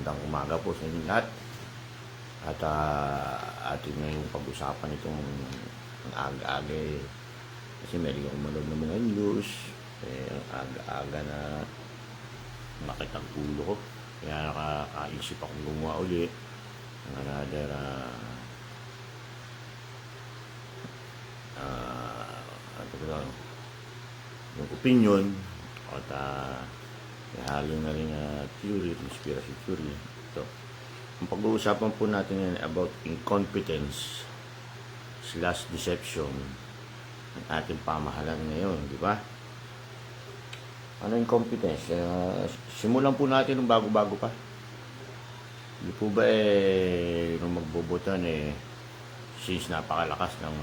magandang umaga po sa inyo lahat. At atin ngayong pag-usapan itong aga-aga kasi meron akong manood ng mga news. Ang aga-aga na makitang ulo ko. Kaya nakakaisip akong gumawa uli ng another yung opinion at halo na rin theory, conspiracy theory. Ito. Ang pag-uusapan po natin ngayon about incompetence / deception ng ating pamahalaan ngayon, di ba? Ano incompetence? Simulan po natin ng bago-bago pa. Hindi po ba nung magbobotan since napakalakas ng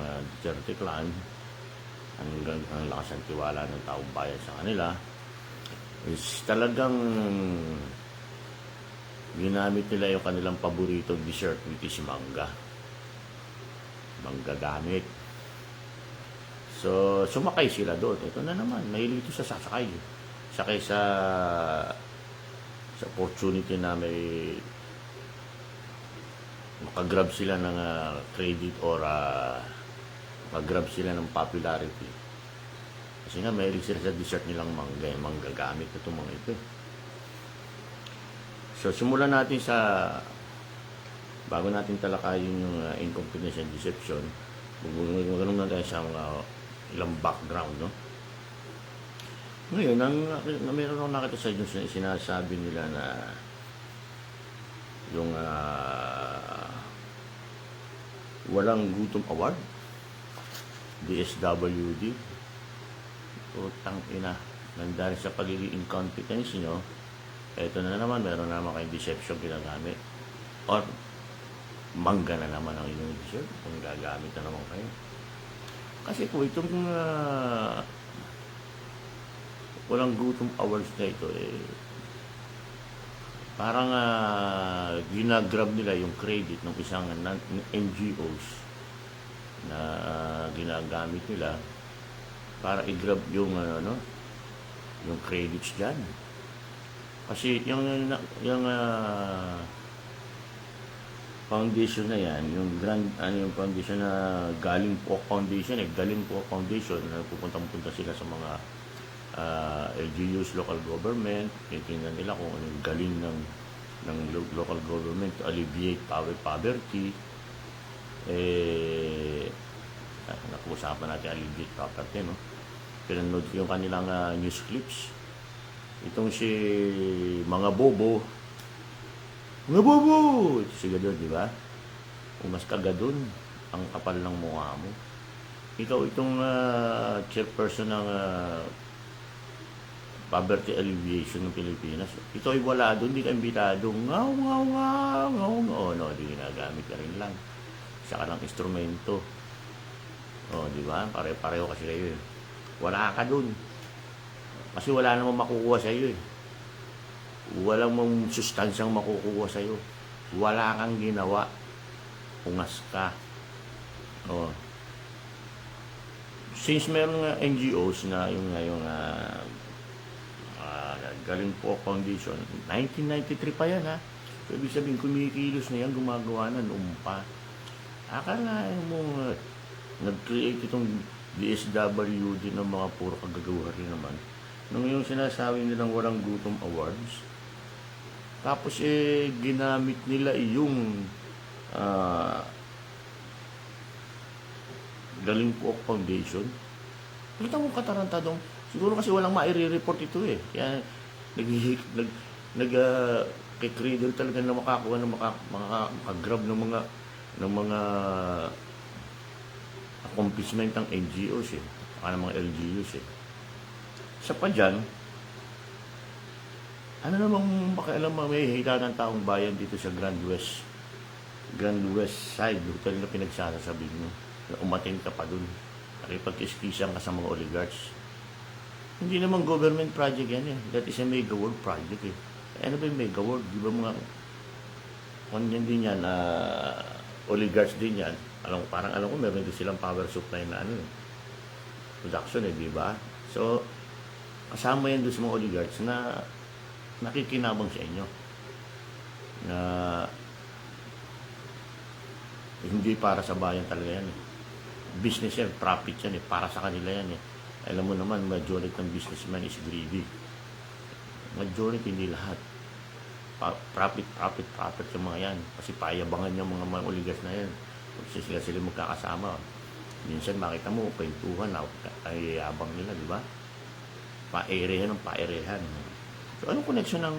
Duterte clan, ang lakas ng tiwala ng taong bayan sa kanila, is talagang ginamit nila yung kanilang paboritong dessert, which is mangga gamit. So sumakay sila doon. Ito na naman, mahilig ito sa sakay sa opportunity na may makagrab sila ng credit or makagrab sila ng popularity. Kasi nga mahilig sila sa dessert nilang mangga gamit itong mga ito. So simulan natin bago natin talakayin yung incompetence and deception, maganoon na tayo sa mga ilang background, no? Ngayon, meron akong nakita sa inyo, sinasabi nila na yung walang gutom award, DSWD, utang ina, dahil sa pagiging incompetence nyo, eto na naman, meron na naman kayong deception ginagamit, or mangga na naman ang inyong dessert kung gagamit na naman kayo. Kasi po itong walang gutom awards na ito, parang ginagrab nila yung credit ng isang NGOs na ginagamit nila para i-grab yung yung credits dyan. Kasi yung foundation na yan, yung yung foundation na Galing Po Foundation, Galing Po Foundation, na pupunta sila sa mga LGUs, local government, titingnan nila kung anong galing ng local government to alleviate poverty. Nakuusapan natin alleviate poverty, no? Pinanood ko yung kanilang news clips. Itong si Mga Bobo, ito si Gadon, di ba? Kung mas kagadon, ang kapal ng mukha mo. Ikaw itong chairperson ng poverty alleviation ng Pilipinas. Ito ay wala doon, hindi ka imbitado. Ngaw. No, di ginagamit ka rin lang. Saka ng instrumento. Di ba? Pare-pareho kasi kayo eh. Wala ka doon. Kasi wala namang makukuha sa iyo eh. Walang mong sustansyang makukuha sa iyo. Wala kang ginawa. Ungas ka. Since meron nga NGOs na yung Galing Po Foundation, 1993 pa yan ha. So ibig sabihin, kumikilos na yan, gumagawa na noon pa. Akala mo nag-create itong DSWD ng mga puro kagagawa rin naman. Nung yung sinasabi nilang walang gutom awards, tapos ginamit nila yung Galing Po Foundation. Kita mo katarantadong, siguro kasi walang maire-report ito eh. Kaya kay-cradle talaga na makakuha ng makagrab ng mga accomplishment ng NGOs eh. Ng mga LGUs eh. Sa pa dyan, ano namang pakialam may hita ng taong bayan dito sa Grand West Side, hotel na pinagsasabi mo, na umatin ka pa dun, nakipag-iskisan ka sa mga oligarchs. Hindi naman government project yan eh. That is a mega world project eh. Ano ba yung mega world? Di ba mga kanyan din yan, oligarchs din yan. Parang alam ko meron din silang power supply na production eh, di ba? So kasama yan doon sa mga oligarchs na nakikinabang sa inyo. na hindi para sa bayan talaga yan eh. Business yan, profit yan eh, para sa kanila yan eh. Alam mo naman, majority ng businessman is greedy. Majority, hindi lahat. Profit yung mga yan. Kasi payabangan yung mga uligas na yan. Kasi sila magkakasama. Minsan makita mo, kwentuhan, ay yabang nila, di ba? Paerehan ng paerehan. So, anong connection ng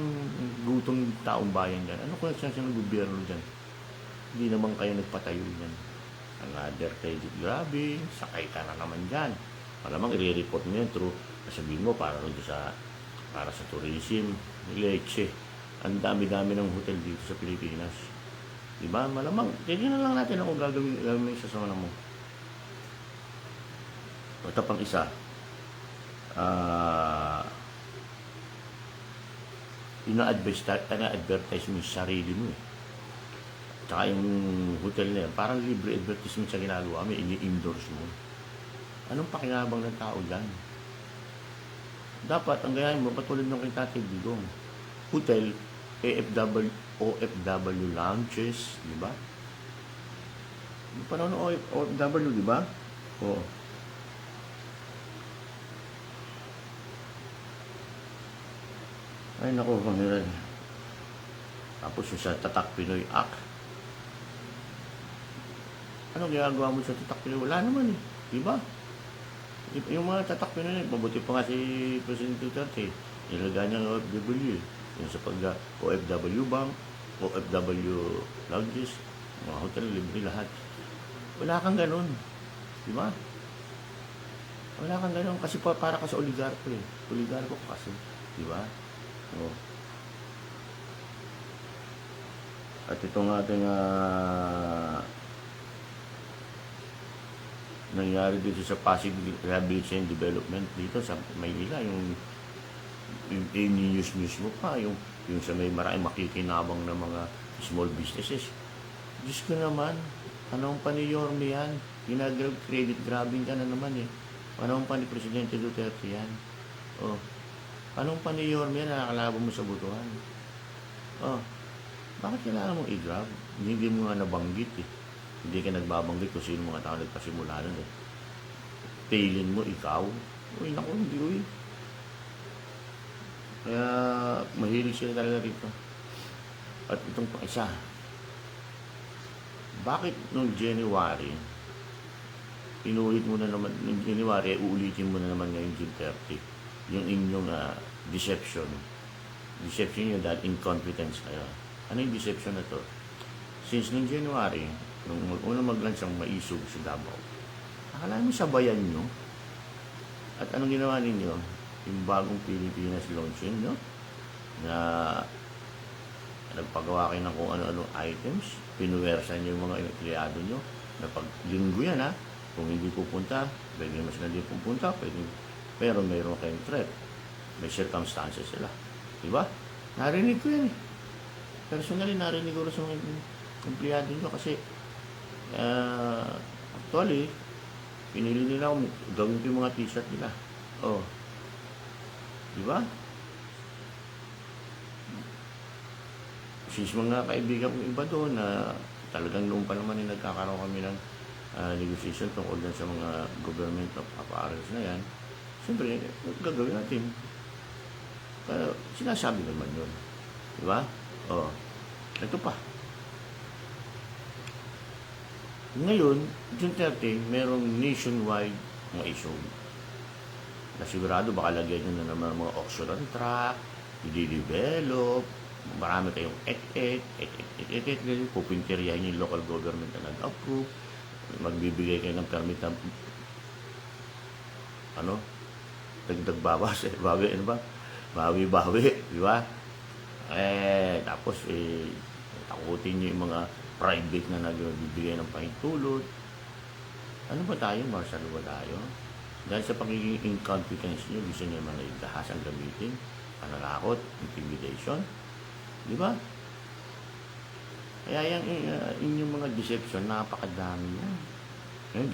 gutong taong bayan dyan? Anong connection ng gobyerno dyan? Hindi naman kayo nagpatayo dyan. Another credit, grabe, sakay ka na naman dyan. Malamang i-report mo yan through, sabihin mo, para sa tourism, leche. Ang dami-dami ng hotel dito sa Pilipinas. Diba? Malamang, tignan lang natin kung gagawin sa sana mo. Ito pang isa. Ina-advertise mo yung sarili mo eh. Tsaka yung hotel na yan, parang libre advertisement sa ginagawa mo, ini-endorse mo. Anong pakinabang ng tao dyan? Dapat, ang gayahin mo, patulad ng kay Tatay Digong. Hotel, OFW lounges, di ba? Yung panahon ng OFW, di ba? Oo. Ay, naku, pangiran. Tapos yung sa Tatak Pinoy Act. Ano ginagawa mo sa Tatak Pinoy? Wala naman eh. Di ba? Yung mga Tatak Pinoy, mabuti pa nga si President Duterte. Nilagay niya ng OFW. Yung sa OFW bank, OFW lounges, mga hotel, libre lahat. Wala kang ganun. Di ba? Wala kang ganun. Kasi para ka sa oligarko eh. Oligarko kasi. Di ba? So, at itong ating nangyari dito sa Pasig Rehabilitation Development dito sa Maynila, yung news mo pa, yung sa may maraming makikinabang na mga small businesses. Diyos ko naman, anong pa ni Yorme yan? Credit grabbing ka na naman eh. Anong pa ni Presidente Duterte yan? Oh. Anong pa ni Yorme yan na nakakalaban mo sa butuhan? Oh. Bakit kailangan mong i-grab? Hindi mo nga nabanggit eh. Hindi ka nagbabanggit kung sino mga tao nagpasimula nun eh. Tailin mo, ikaw. Uy, naku, hindi uy. Kaya, mahilig sila talaga rito. At itong pang isa. Bakit nung January, inulit mo na naman, nung January, uulitin mo na naman ngayon June 30. Yung inyong deception. Deception nyo dahil incompetence kayo. Ano yung deception na to? Since nung January, nung una mag-launch ang maisog sa Davao, akala mo sabayan nyo? At anong ginawa ninyo? Yung bagong Pilipinas launching, no? Na nagpagawa kayo ng kung ano-ano items, pinuwersa nyo yung mga empleyado nyo, na pag linggo yan, ha? Kung hindi pupunta, pwede mas hindi pupunta, pwede, pero mayroon kayong threat. May circumstances sila. Diba? Narinig ko yan eh. Personally, narinig ko rin sa mga empleyado nyo kasi actually, pinili nila akong gawin ko yung mga t-shirt nila. Oh. Diba? Since mga kaibigan kong iba doon na talagang noon pa naman nagkakaroon kami ng negotiation tungkol sa mga government of apparels na yan, siyempre, gagawin natin. Pero sinasabi naman yun. Diba? Oh. Ito pa. Ngayon, June 30, merong nationwide mga issue. Na sigurado baka lagyan nyo na naman mga auction track, i-develop, marami kayong pupinteriyahin yung local government na nag-approve, magbibigay kayo ng permit na dagdag bawas, bawi, bawi, di ba? Tapos, takutin nyo yung mga private na nagbibigay ng pahintulot. Ano ba tayo, martial ba tayo? Dahil sa pagiging incompetence nyo, gusto nyo naman na dahasang gamitin, pananakot, intimidation. Di ba? Kaya yung inyong mga deception, napakadami yan. Ngayon,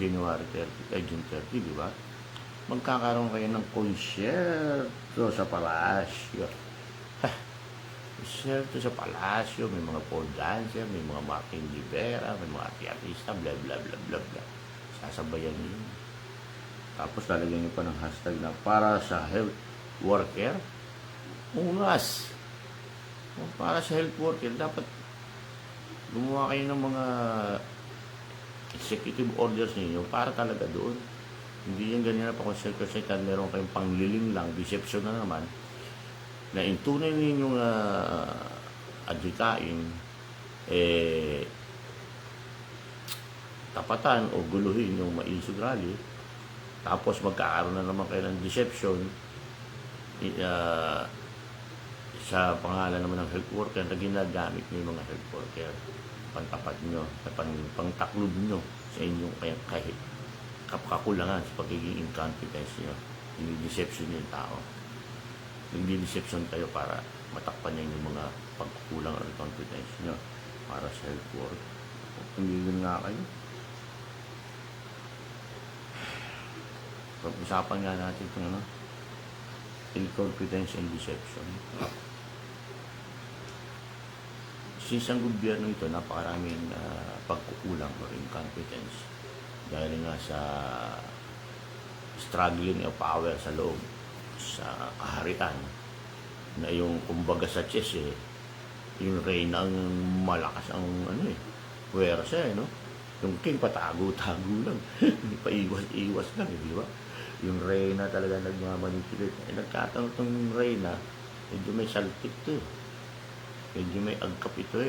June 30, di ba? Magkakaroon kayo ng konsyerto sa palasyo. Sweldo sa palasyo, may mga pole dancer, may mga Martin Rivera, may mga artista, bla bla bla bla bla. Sasabayan niyo. Tapos lalagyan niyo pa ng hashtag na para sa health worker. Ungas. Para sa health worker, dapat gumawa kayo ng mga executive orders ninyo para talaga doon. Hindi yung ganyan na pa kung secret meron kayong pangliling lang, deception na naman, na yung tunay ninyong adhikain, tapatan o guluhin yung maisog rally, tapos magkakaroon na naman kayo ng deception sa pangalan naman ng health worker na ginagamit nyo yung mga health worker, pantapat nyo, pangtaklob nyo sa inyong kahit kakulangan sa pagiging incompetence nyo. Hindi-deception nyo yung tao. Hindi-deception kayo para matakpan nyo yung mga pagkukulang o incompetence nyo para sa health work. Hindi yun nga kayo. Pag-usapan nga natin itong incompetence and deception. Since ang gobyerno ito, napakaraming pagkukulang o incompetence dahil nga sa struggling of power sa loob sa kaharian na yung kumbaga sa chess yung reyna ang malakas ang puwersa no? Yung king patago-tago lang paiwas-iwas lang di ba? Yung reyna talaga nagmamanipulate nagkataon itong reyna medyo may saltik to medyo may agkap ito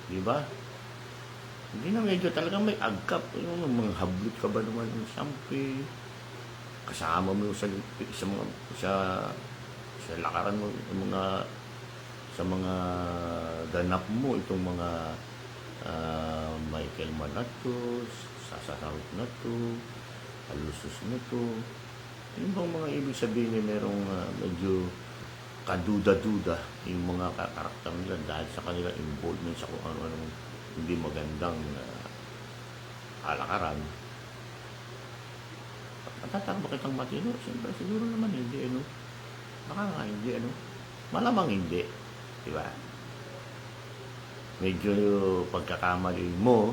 di ba? Hindi na medyo talagang may agkap yung mga hablot ka ba naman yung sampi kasama mo sa mga sa lakaran mo yung mga sa mga ganap mo itong mga Michael Manatos, Sasarot na to, Alusos na to. Yung bang mga ibig sabihin merong medyo kaduda-duda yung mga karakter nila dahil sa kanila involvement sa kung ano-anong hindi magandang kalakaran. Matatakbo kitang matino? Siyempre, siguro naman hindi, baka nga hindi, malamang hindi, di ba? Medyo pagkakamali mo,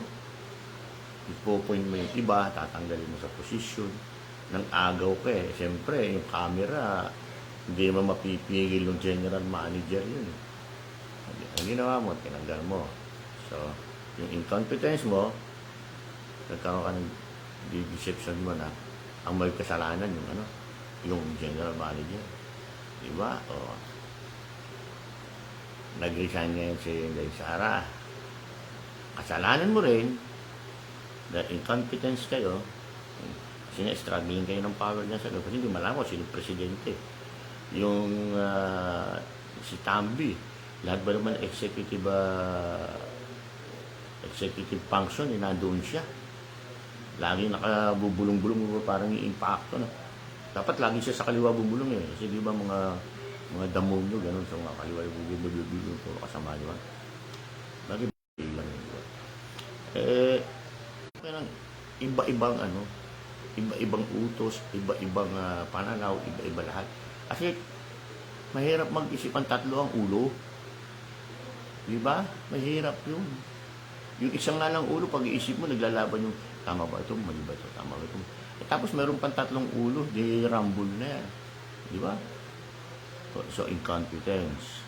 ipopoint mo yung iba, tatanggalin mo sa posisyon, nang agaw ka siyempre, yung camera, hindi mo mapipigil yung general manager yun. Ang ginawa mo, tinanggal mo. So, yung incompetence mo, nagkaroon ka ng deception mo na ang may kasalanan yung general manager. Diba? O, nag-resign ngayon si Inday Sara. Kasalanan mo rin dahil incompetence kayo kasi nga struggling kayo ng power niya sa loob kasi hindi malaman sino presidente. Yung si Tambi, lahat ba naman executive function, nandoon siya. Lagi nakabubulong-bulong parang yung impacto. Dapat lagi siya sa kaliwa bubulong Kasi di ba mga damo nyo, ganun sa mga kaliwa bubulong puro kasama nyo. Lagi lang yun. Iba-ibang iba-ibang utos, iba-ibang pananaw, iba-iba lahat. Kasi mahirap mag-isip ang tatlo ang ulo. Di ba? Mahirap yun. Yung isang nga lang ulo, pag-iisip mo, naglalaban yung tama ba ito, mali ba ito, tama ba ito. Tapos meron pang tatlong ulo, di rumble na yan. Di ba? So, incompetence.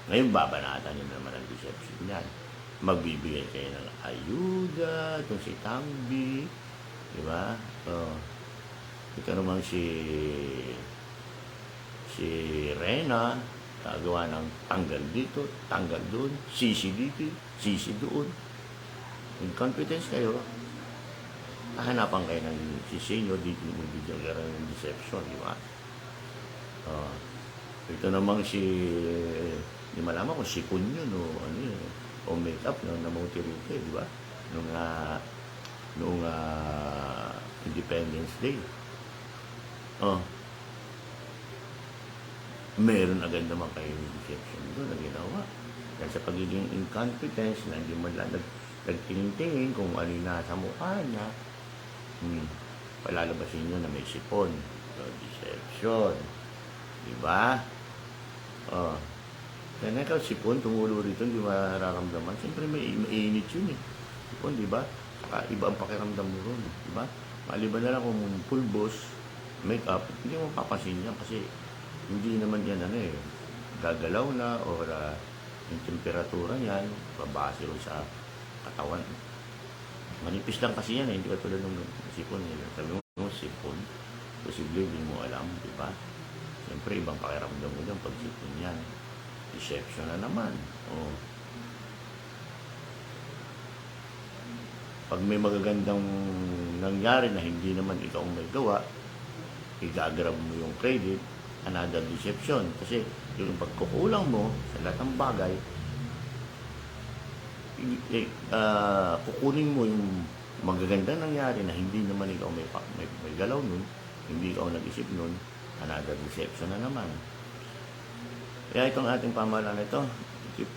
Ngayon, babanatan nyo naman ang deception yan. Magbibigay kayo ng ayuda, itong si Tambi, di ba? Ito naman si Rena, gagawa ng tanggal dito, tanggal doon, sisi dito, sisi doon. Incompetence kayo, hahanapan kayo ng sisi nyo, dito mo bigyan kayo ng deception, di ba? Ito namang di malaman kung sipon yun o make-up na motivate, di ba? Noong Independence Day. Meron agad naman kayo deception doon na ginawa. Dahil sa pagiging incompetence na hindi man lang nagtingin kung ano yung nasa mukha niya, palalabasin nyo na may sipon. So, deception. Diba? Kaya ikaw, sipon, tumulo rito, hindi mararamdaman. Siyempre, mainit yun eh. Sipon, di ba? Saka iba ang pakiramdam mo ron, di ba? Maliban na lang kung pulbos, make-up, hindi mo papasin yan kasi hindi naman yan ano eh, gagalaw na or yung temperatura niyan, babase rin sa katawan. Manipis lang kasi yan eh, hindi ka tulad ng sipon. Sabi mo, sipon, posible hindi mo alam, di ba? Siyempre, ibang pakiramdam mo dyan pag sipon yan. Deception na naman. O, pag may magagandang nangyari na hindi naman ikaw ang may gawa, igagrab mo yung credit, another deception. Kasi yung pagkukulang mo sa lahat ng bagay, kukunin mo yung magagandang nangyari na hindi naman ikaw may galaw nun, hindi ikaw nag-isip nun, another deception na naman. Kaya itong ating pamahalaan na ito,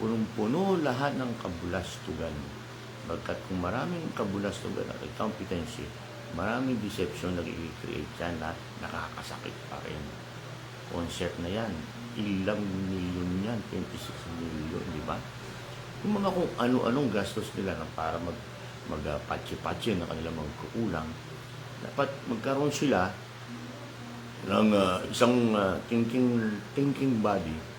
punong-puno lahat ng kabulastugan. Bagkat kung maraming kabulastugan at incompetency, maraming deception na i-create yan na nakakasakit pa rin. Concept na yan, ilang milyon yan, 26 million, di ba? Yung mga kung ano-anong gastos nila na para magpatsi-patsi na kanilang magkukulang, dapat magkaroon sila ng isang thinking body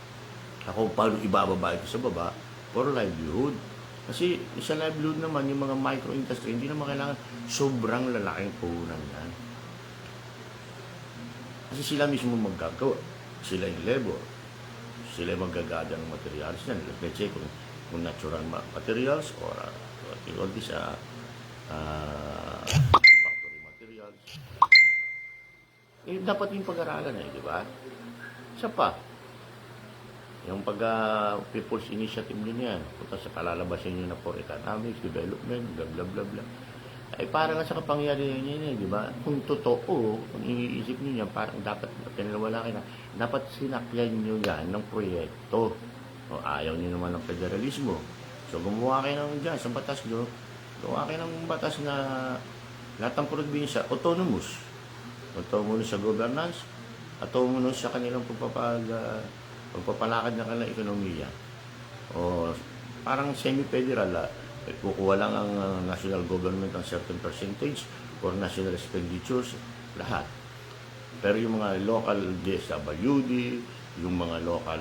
ako paano ibababa ito sa baba for livelihood. Kasi sa livelihood naman, yung mga micro-industry, hindi naman kailangan sobrang lalaking puhunan yan. Kasi sila mismo maggagawa. Sila yung labor. Sila yung maggagada ng materials yan. Let's say kung natural materials or all these factory materials. Eh, dapat yung pag-aralan eh, di ba? Isa pa, yung People's Initiative din yan, punta sa kalalabasin nyo na for economics, development, bla bla bla bla. Ay parang sa kapangyarihan niya, di ba? Kung totoo, kung iniisip niyo yan, parang dapat, pinawala kayo na, dapat sinakyan nyo yan ng proyekto. O, ayaw niyo naman ng federalismo. So gumawa kayo ng dyan, sa batas nyo, gumawa kayo ng batas na lahat ng probinsya, autonomous. Autonomous sa governance, autonomous sa kanilang pagpapalakad ng kanilang ekonomiya. O parang semi-federal, kukuha lang ang national government ng certain percentage for national expenditures, lahat. Pero yung mga local DSWD, yung mga local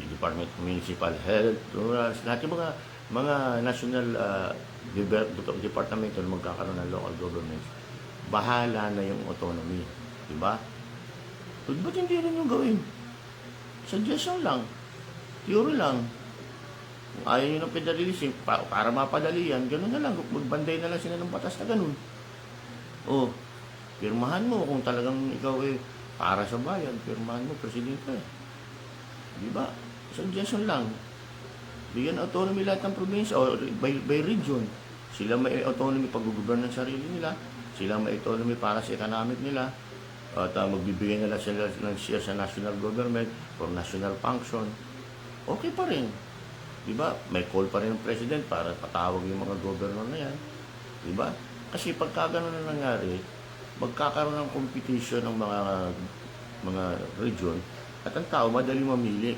Department of Municipal Health, lahat yung mga national department na magkakaroon ng local governments, bahala na yung autonomy. Diba? Ba't hindi rin yung gawin? Suggestion lang. Theory lang. Kung ayaw nyo ng federalism, para mapadali yan, gano'n na lang. Magbanday na lang sila ng batas na gano'n. O, pirmahan mo kung talagang ikaw para sa bayan, pirmahan mo, presidente. Diba? Suggestion lang. Bigyan autonomy lahat ng probinsya o by region. Sila may autonomy pag-govern ng sarili nila. Sila may autonomy para sa economic nila. At magbibigay nila sila ng share sa national government for national function. Okay pa rin. Diba? May call pa rin ng president para patawag yung mga governor na yan. Diba? Kasi pagka gano'n na nangyari, magkakaroon ng competition ng mga region at ang tao madali mamili.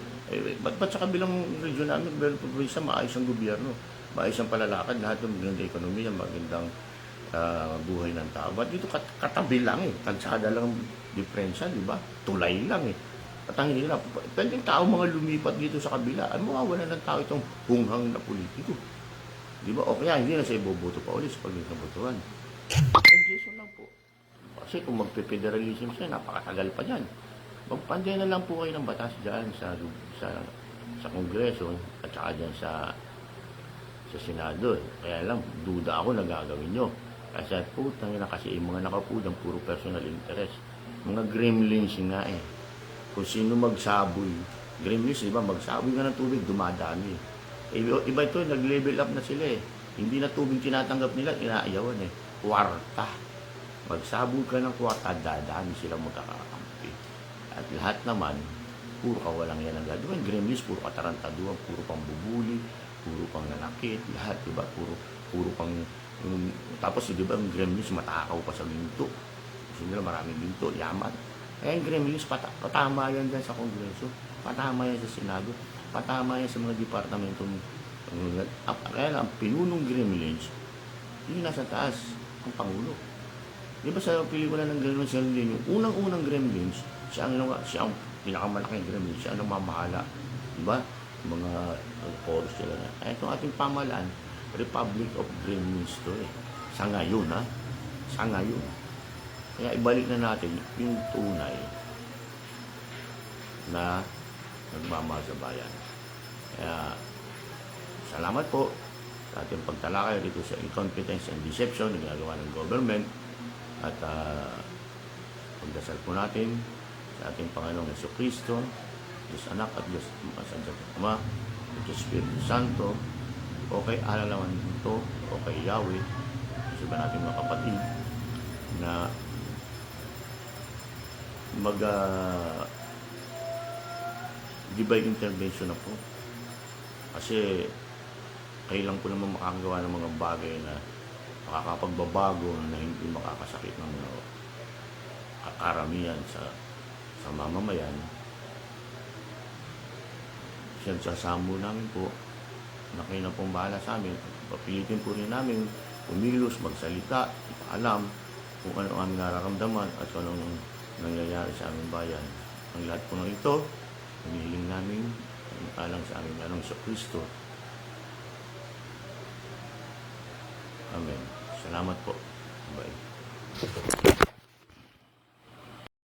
Ba't sa kabilang region namin, probinsya, maayos ang gobyerno, maayos ang palalakad, lahat ng magandang ekonomiya, magandang buhay ng tao. Ba't dito katabi lang kalsada lang diferensya, di ba? Tulay lang At ang hirap, pwedeng tao mga lumipat dito sa kabila, mawawala ng tao itong hunghang na politiko. Di ba? O kaya hindi na sa iboboto pa ulit sa pagkakabotohan. Suggestion lang po. Kasi kung magpe-federalism siya, napakatagal pa dyan. Magpanday na lang po kayo ng batas dyan sa Kongreso at saka dyan sa Senado. Kaya lang, duda ako na gagawin nyo. Kasi putang ina kasi yung mga nakapudang puro personal interest. Mga gremlins nga Kung sino magsaboy. Gremlins, di ba? Magsaboy ka ng tubig, dumadami. Iba ito, nag-level up na sila Hindi na tubig tinatanggap nila, inaayawan Kwarta. Magsaboy ka ng kwarta, dadami sila magkakakampi. At lahat naman, puro kawalang yan ang gagawin. Gremlins, puro katarantaduan, puro pang bubuli, puro pang nanakit, lahat, di ba? Puro pang tapos, di ba, ang gremlins matakaw pa sa ginto. Gusto nila maraming ginto, yaman. Kaya yung gremlins, patama yan dyan sa Kongreso, patama yan sa Senado, patama yan sa mga departamentong kaya lang, ang pinunong gremlins, yung nasa taas, ang Pangulo. Di ba sa pelikula ng Gremlins, yung unang-unang gremlins, siya ang pinakamalaking gremlins, siya ang namamahala. Di ba? Mga chorus sila na. Kaya itong ating pamahalaan, Republic of Gremlins to eh. Sa ngayon, ha? Sa ngayon. Kaya ibalik na natin yung tunay na nagmamahal sa bayan. Kaya, salamat po sa ating pagtalakay dito sa incompetence and deception na ginagawa ng government at pagdasal po natin sa ating Panginoong Jesucristo, Diyos Anak at Diyos Ama, at Diyos Espiritu Santo, o kay Allah naman ito, o kay Yahweh, kasi ba natin mga kapatid, na divine intervention na po. Kasi kailan ko naman makakagawa ng mga bagay na makakapagbabago na hindi makakasakit ng karamihan sa mamamayan. Sasamo namin po na kayo na pong bahala sa amin. Papilitin po rin namin umilos, magsalita, alam kung ano ang aming nararamdaman at kung anong nangyayari sa aming bayan. Ang lahat po ng ito, hinihiling namin alang sa aming Panginoong Jesucristo. Amen. Salamat po. Bye.